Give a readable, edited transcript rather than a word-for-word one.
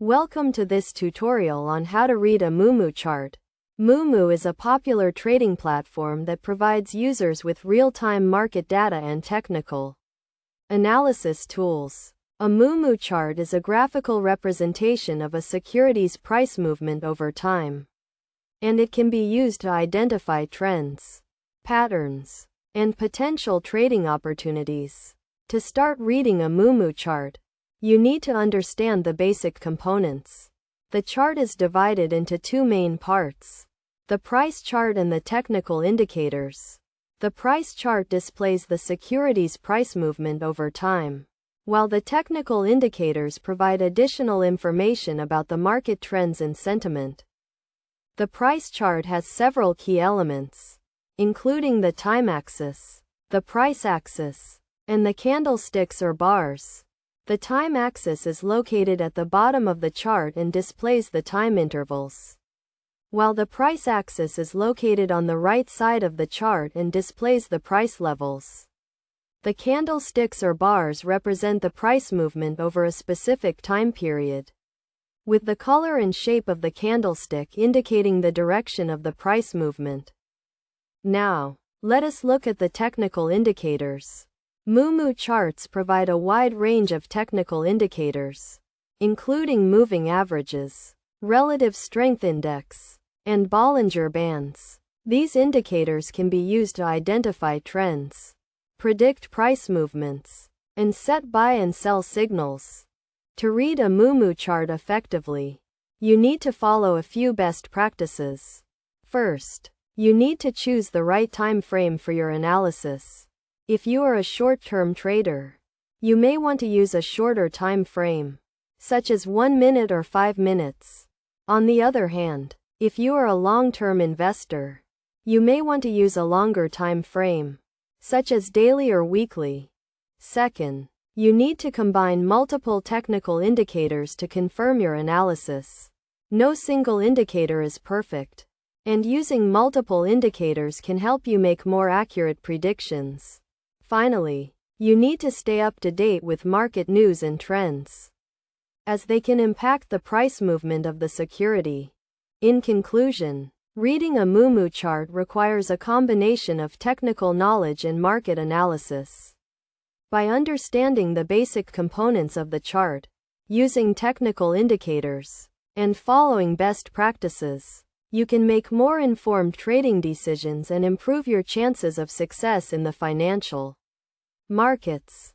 Welcome to this tutorial on how to read a Moomoo chart. Moomoo is a popular trading platform that provides users with real-time market data and technical analysis tools. A Moomoo chart is a graphical representation of a security's price movement over time, and it can be used to identify trends, patterns, and potential trading opportunities. To start reading a Moomoo chart, you need to understand the basic components. The chart is divided into two main parts: the price chart and the technical indicators. The price chart displays the security's price movement over time, while the technical indicators provide additional information about the market trends and sentiment. The price chart has several key elements, including the time axis, the price axis, and the candlesticks or bars. The time axis is located at the bottom of the chart and displays the time intervals, while the price axis is located on the right side of the chart and displays the price levels. The candlesticks or bars represent the price movement over a specific time period, with the color and shape of the candlestick indicating the direction of the price movement. Now, let us look at the technical indicators. Moomoo charts provide a wide range of technical indicators, including moving averages, relative strength index, and Bollinger Bands. These indicators can be used to identify trends, predict price movements, and set buy and sell signals. To read a Moomoo chart effectively, you need to follow a few best practices. First, you need to choose the right time frame for your analysis. If you are a short-term trader, you may want to use a shorter time frame, such as 1 minute or 5 minutes. On the other hand, if you are a long-term investor, you may want to use a longer time frame, such as daily or weekly. Second, you need to combine multiple technical indicators to confirm your analysis. No single indicator is perfect, and using multiple indicators can help you make more accurate predictions. Finally, you need to stay up to date with market news and trends, as they can impact the price movement of the security. In conclusion, reading a Moomoo chart requires a combination of technical knowledge and market analysis. By understanding the basic components of the chart, using technical indicators, and following best practices, you can make more informed trading decisions and improve your chances of success in the financial markets.